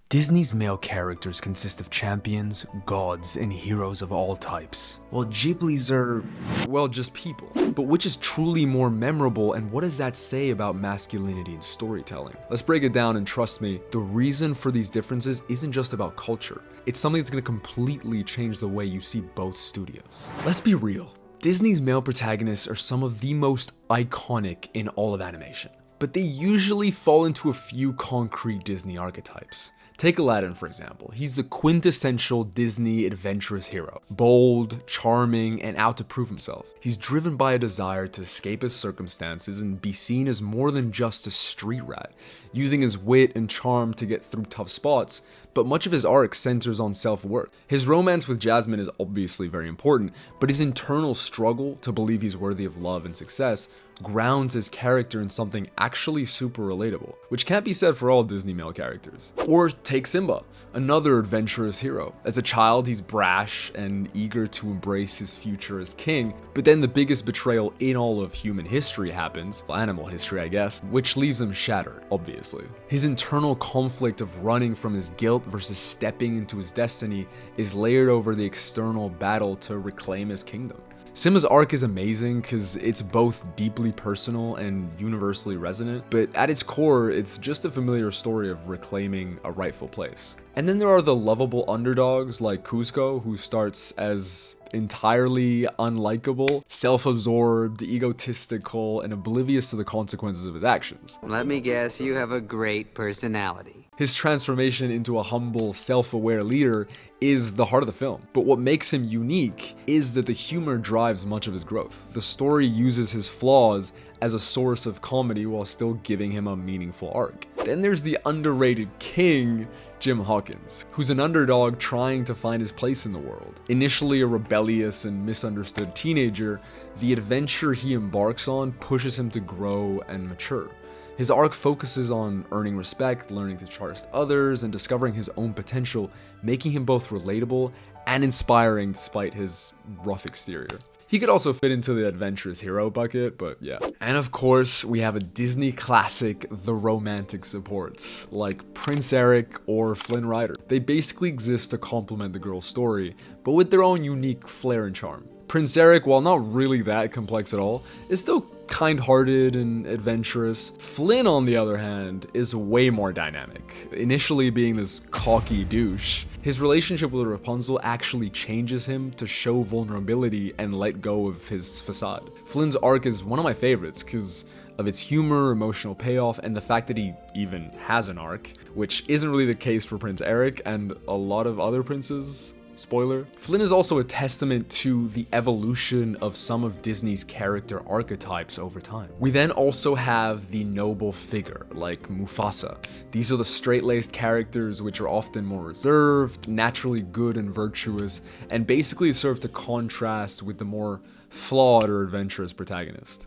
Disney's male characters consist of champions, gods, and heroes of all types, while Ghibli's are, well, just people. But which is truly more memorable, and what does that say about masculinity in storytelling? Let's break it down, and trust me, the reason for these differences isn't just about culture. It's something that's going to completely change the way you see both studios. Let's be real. Disney's male protagonists are some of the most iconic in all of animation, but they usually fall into a few concrete Disney archetypes. Take Aladdin, for example. He's the quintessential Disney adventurous hero. Bold, charming, and out to prove himself. He's driven by a desire to escape his circumstances and be seen as more than just a street rat, using his wit and charm to get through tough spots, but much of his arc centers on self-worth. His romance with Jasmine is obviously very important, but his internal struggle to believe he's worthy of love and success grounds his character in something actually super relatable, which can't be said for all Disney male characters. Or take Simba, another adventurous hero. As a child, he's brash and eager to embrace his future as king, but then the biggest betrayal in all of human history happens, well, animal history I guess, which leaves him shattered, obviously. His internal conflict of running from his guilt versus stepping into his destiny is layered over the external battle to reclaim his kingdom. Simba's arc is amazing because it's both deeply personal and universally resonant, but at its core, it's just a familiar story of reclaiming a rightful place. And then there are the lovable underdogs like Kuzco, who starts as entirely unlikable, self-absorbed, egotistical, and oblivious to the consequences of his actions. Let me guess, you have a great personality. His transformation into a humble, self-aware leader is the heart of the film. But what makes him unique is that the humor drives much of his growth. The story uses his flaws as a source of comedy while still giving him a meaningful arc. Then there's the underrated king, Jim Hawkins, who's an underdog trying to find his place in the world. Initially a rebellious and misunderstood teenager, the adventure he embarks on pushes him to grow and mature. His arc focuses on earning respect, learning to trust others, and discovering his own potential, making him both relatable and inspiring despite his rough exterior. He could also fit into the adventurous hero bucket, but yeah. And of course, we have a Disney classic, the romantic supports, like Prince Eric or Flynn Rider. They basically exist to complement the girl's story, but with their own unique flair and charm. Prince Eric, while not really that complex at all, is still kind-hearted and adventurous. Flynn, on the other hand, is way more dynamic, initially being this cocky douche. His relationship with Rapunzel actually changes him to show vulnerability and let go of his facade. Flynn's arc is one of my favorites because of its humor, emotional payoff, and the fact that he even has an arc, which isn't really the case for Prince Eric and a lot of other princes. Spoiler. Flynn is also a testament to the evolution of some of Disney's character archetypes over time. We then also have the noble figure, like Mufasa. These are the straight-laced characters which are often more reserved, naturally good and virtuous, and basically serve to contrast with the more flawed or adventurous protagonist.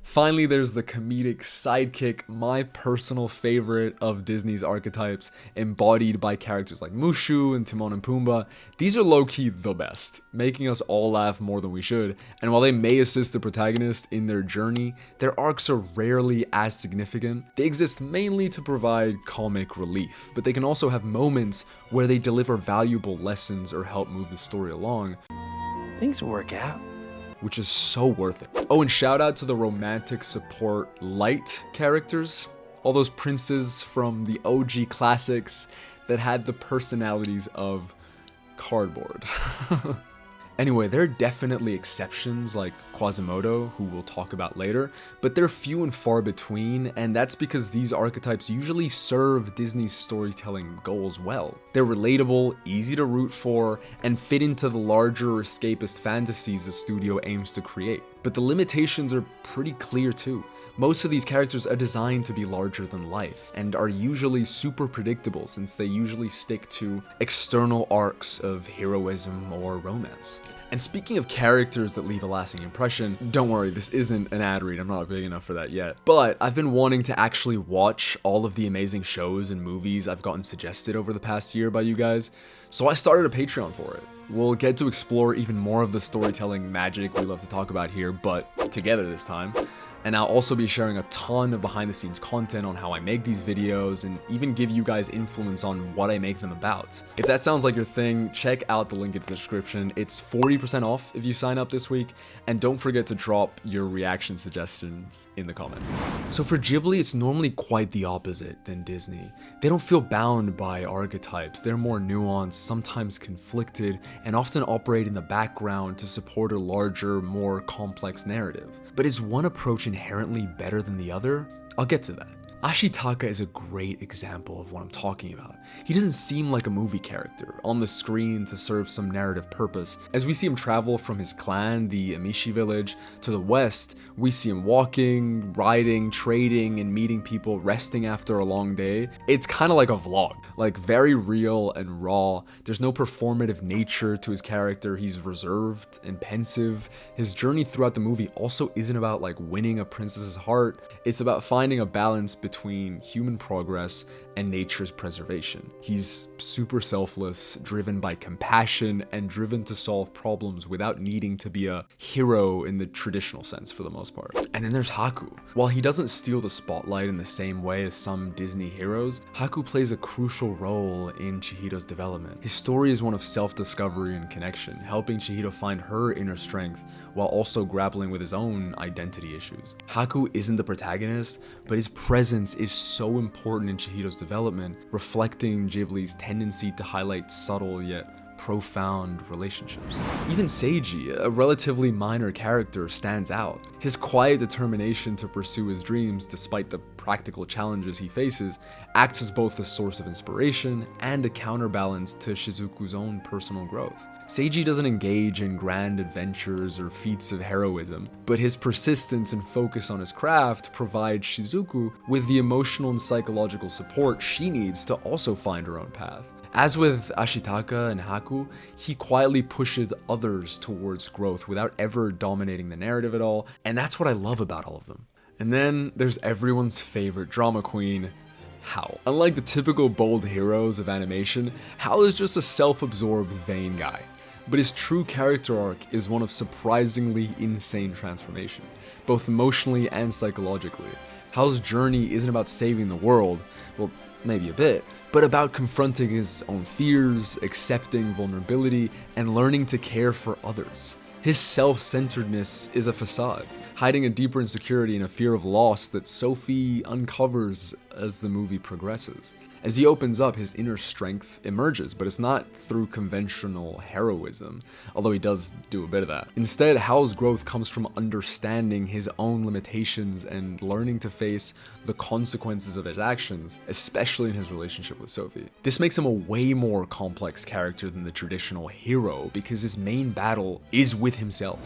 Finally, there's the comedic sidekick, my personal favorite of Disney's archetypes, embodied by characters like Mushu and Timon and Pumbaa. These are low-key the best, making us all laugh more than we should, and while they may assist the protagonist in their journey, their arcs are rarely as significant. They exist mainly to provide comic relief, but they can also have moments where they deliver valuable lessons or help move the story along. Things work out. Which is so worth it. Oh, and shout out to the romantic support light characters. All those princes from the OG classics that had the personalities of cardboard. Anyway, there are definitely exceptions like Quasimodo, who we'll talk about later, but they're few and far between, and that's because these archetypes usually serve Disney's storytelling goals well. They're relatable, easy to root for, and fit into the larger escapist fantasies the studio aims to create. But the limitations are pretty clear too. Most of these characters are designed to be larger than life, and are usually super predictable since they usually stick to external arcs of heroism or romance. And speaking of characters that leave a lasting impression, don't worry, this isn't an ad read, I'm not big enough for that yet. But I've been wanting to actually watch all of the amazing shows and movies I've gotten suggested over the past year by you guys, so I started a Patreon for it. We'll get to explore even more of the storytelling magic we love to talk about here, but together this time. And I'll also be sharing a ton of behind the scenes content on how I make these videos and even give you guys influence on what I make them about. If that sounds like your thing, check out the link in the description. It's 40% off if you sign up this week, and don't forget to drop your reaction suggestions in the comments. So for Ghibli, it's normally quite the opposite than Disney. They don't feel bound by archetypes. They're more nuanced, sometimes conflicted, and often operate in the background to support a larger, more complex narrative. But is one approach inherently better than the other? I'll get to that. Ashitaka is a great example of what I'm talking about. He doesn't seem like a movie character on the screen to serve some narrative purpose. As we see him travel from his clan, the Amishi village, to the west, we see him walking, riding, trading, and meeting people, resting after a long day. It's kind of like a vlog, like very real and raw. There's no performative nature to his character. He's reserved and pensive. His journey throughout the movie also isn't about like winning a princess's heart. It's about finding a balance between human progress and nature's preservation. He's super selfless, driven by compassion, and driven to solve problems without needing to be a hero in the traditional sense for the most part. And then there's Haku. While he doesn't steal the spotlight in the same way as some Disney heroes, Haku plays a crucial role in Chihiro's development. His story is one of self-discovery and connection, helping Chihiro find her inner strength while also grappling with his own identity issues. Haku isn't the protagonist, but his presence is so important in Chihiro's development, reflecting Ghibli's tendency to highlight subtle yet profound relationships. Even Seiji, a relatively minor character, stands out. His quiet determination to pursue his dreams despite the practical challenges he faces acts as both a source of inspiration and a counterbalance to Shizuku's own personal growth. Seiji doesn't engage in grand adventures or feats of heroism, but his persistence and focus on his craft provide Shizuku with the emotional and psychological support she needs to also find her own path. As with Ashitaka and Haku, he quietly pushes others towards growth without ever dominating the narrative at all, and that's what I love about all of them. And then there's everyone's favorite drama queen, Hao. Unlike the typical bold heroes of animation, Hao is just a self-absorbed, vain guy. But his true character arc is one of surprisingly insane transformation, both emotionally and psychologically. Hao's journey isn't about saving the world, well, maybe a bit, but about confronting his own fears, accepting vulnerability, and learning to care for others. His self-centeredness is a facade, hiding a deeper insecurity and a fear of loss that Sophie uncovers as the movie progresses. As he opens up, his inner strength emerges, but it's not through conventional heroism, although he does do a bit of that. Instead, Hao's growth comes from understanding his own limitations and learning to face the consequences of his actions, especially in his relationship with Sophie. This makes him a way more complex character than the traditional hero because his main battle is with himself.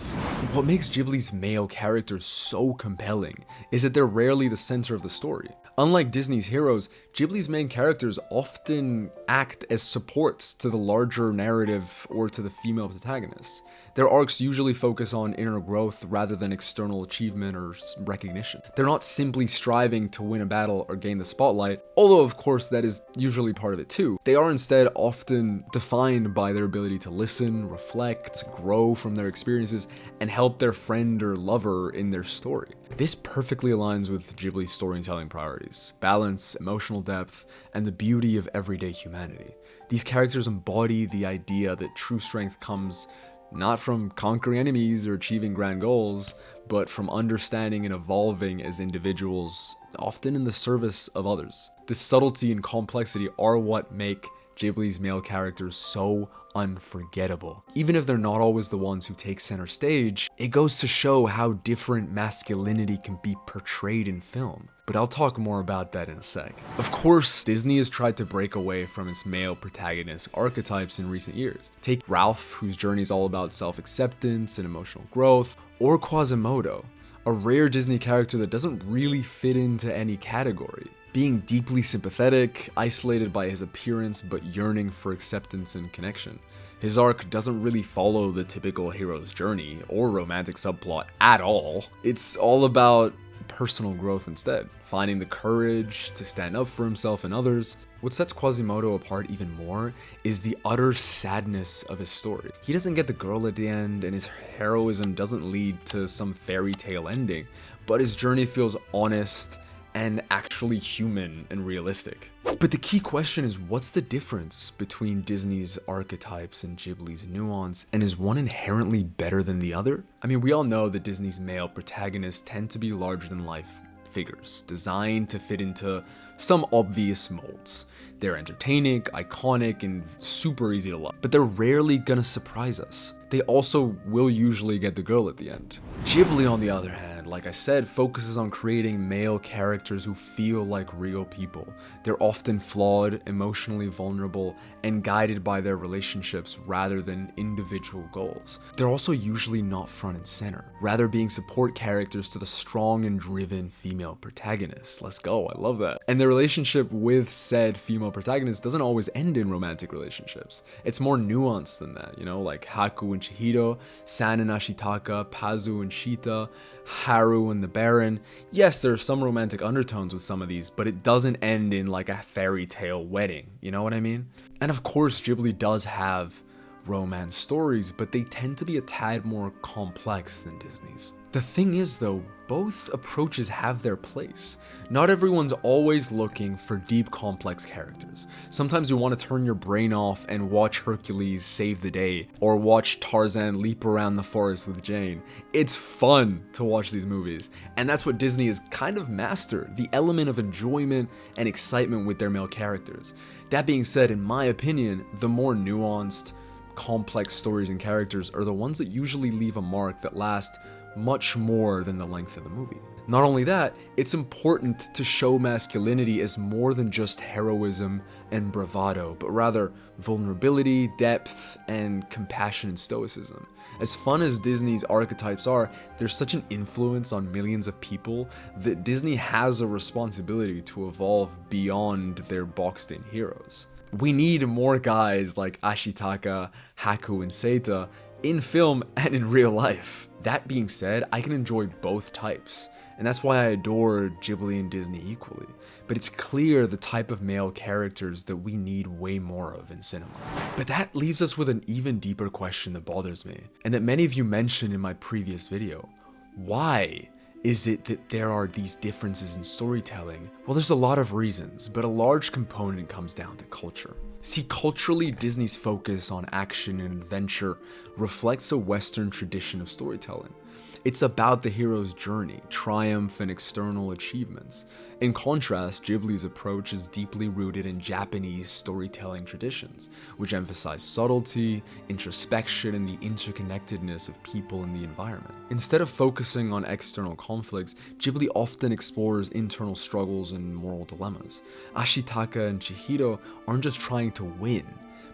What makes Ghibli's male characters so compelling is that they're rarely the center of the story. Unlike Disney's heroes, Ghibli's main characters often act as supports to the larger narrative or to the female protagonists. Their arcs usually focus on inner growth rather than external achievement or recognition. They're not simply striving to win a battle or gain the spotlight, although of course that is usually part of it too. They are instead often defined by their ability to listen, reflect, grow from their experiences, and help their friend or lover in their story. This perfectly aligns with Ghibli's storytelling priorities: balance, emotional depth, and the beauty of everyday humanity. These characters embody the idea that true strength comes not from conquering enemies or achieving grand goals, but from understanding and evolving as individuals, often in the service of others. This subtlety and complexity are what make Ghibli's male characters so unforgettable. Even if they're not always the ones who take center stage, it goes to show how different masculinity can be portrayed in film. But I'll talk more about that in a sec. Of course, Disney has tried to break away from its male protagonist archetypes in recent years. Take Ralph, whose journey is all about self-acceptance and emotional growth, or Quasimodo, a rare Disney character that doesn't really fit into any category. Being deeply sympathetic, isolated by his appearance, but yearning for acceptance and connection. His arc doesn't really follow the typical hero's journey or romantic subplot at all. It's all about personal growth instead, finding the courage to stand up for himself and others. What sets Quasimodo apart even more is the utter sadness of his story. He doesn't get the girl at the end, and his heroism doesn't lead to some fairy tale ending, but his journey feels honest and actually human and realistic. But the key question is, what's the difference between Disney's Archetypes and Ghibli's Nuance, and is one inherently better than the other? I mean, we all know that Disney's male protagonists tend to be larger than life figures, designed to fit into some obvious molds. They're entertaining, iconic, and super easy to love, but they're rarely gonna surprise us. They also will usually get the girl at the end. Ghibli, on the other hand, like I said, focuses on creating male characters who feel like real people. They're often flawed, emotionally vulnerable, and guided by their relationships rather than individual goals. They're also usually not front and center, rather being support characters to the strong and driven female protagonist. Let's go, I love that. And their relationship with said female protagonist doesn't always end in romantic relationships. It's more nuanced than that, you know, like Haku and Chihiro, San and Ashitaka, Pazu and Shita, Haru and the Baron. Yes, there are some romantic undertones with some of these, but it doesn't end in like a fairy tale wedding, you know what I mean? And of course, Ghibli does have romance stories, but they tend to be a tad more complex than Disney's. The thing is though, both approaches have their place. Not everyone's always looking for deep, complex characters. Sometimes you want to turn your brain off and watch Hercules save the day, or watch Tarzan leap around the forest with Jane. It's fun to watch these movies, and that's what Disney has kind of mastered, the element of enjoyment and excitement with their male characters. That being said, in my opinion, the more nuanced, complex stories and characters are the ones that usually leave a mark that lasts much more than the length of the movie. Not only that, it's important to show masculinity as more than just heroism and bravado, but rather vulnerability, depth, and compassion and stoicism. As fun as Disney's archetypes are, there's such an influence on millions of people that Disney has a responsibility to evolve beyond their boxed-in heroes. We need more guys like Ashitaka, Haku, and Seita in film and in real life. That being said, I can enjoy both types, and that's why I adore Ghibli and Disney equally. But it's clear the type of male characters that we need way more of in cinema. But that leaves us with an even deeper question that bothers me, and that many of you mentioned in my previous video. Why is it that there are these differences in storytelling? Well, there's a lot of reasons, but a large component comes down to culture. See, culturally, Disney's focus on action and adventure reflects a Western tradition of storytelling. It's about the hero's journey, triumph, and external achievements. In contrast, Ghibli's approach is deeply rooted in Japanese storytelling traditions, which emphasize subtlety, introspection, and the interconnectedness of people and the environment. Instead of focusing on external conflicts, Ghibli often explores internal struggles and moral dilemmas. Ashitaka and Chihiro aren't just trying to win,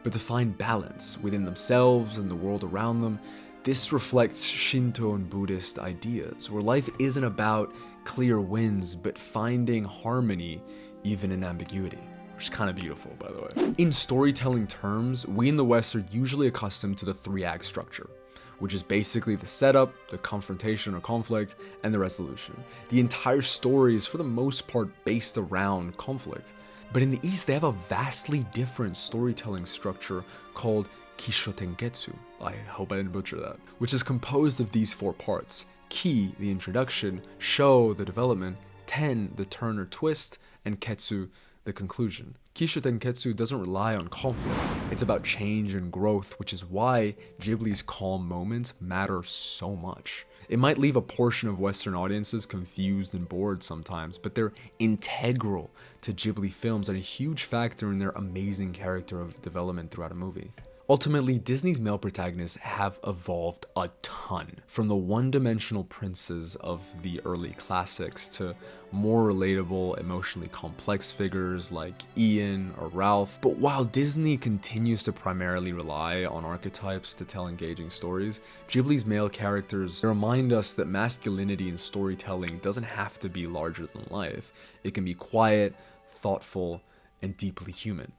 but to find balance within themselves and the world around them. This reflects Shinto and Buddhist ideas, where life isn't about clear wins, but finding harmony even in ambiguity. Which is kind of beautiful, by the way. In storytelling terms, we in the West are usually accustomed to the 3-act structure, which is basically the setup, the confrontation or conflict, and the resolution. The entire story is for the most part based around conflict. But in the East, they have a vastly different storytelling structure called Kishotenketsu, I hope I didn't butcher that, which is composed of these 4 parts: Ki, the introduction; Sho, the development; Ten, the turn or twist; and Ketsu, the conclusion. Kishotenketsu doesn't rely on conflict, it's about change and growth, which is why Ghibli's calm moments matter so much. It might leave a portion of Western audiences confused and bored sometimes, but they're integral to Ghibli films and a huge factor in their amazing character development throughout a movie. Ultimately, Disney's male protagonists have evolved a ton, from the one-dimensional princes of the early classics to more relatable, emotionally complex figures like Ian or Ralph. But while Disney continues to primarily rely on archetypes to tell engaging stories, Ghibli's male characters remind us that masculinity in storytelling doesn't have to be larger than life. It can be quiet, thoughtful, and deeply human.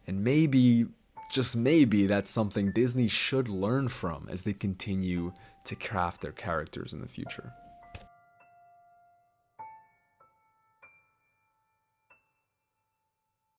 And maybe, just maybe, that's something Disney should learn from as they continue to craft their characters in the future.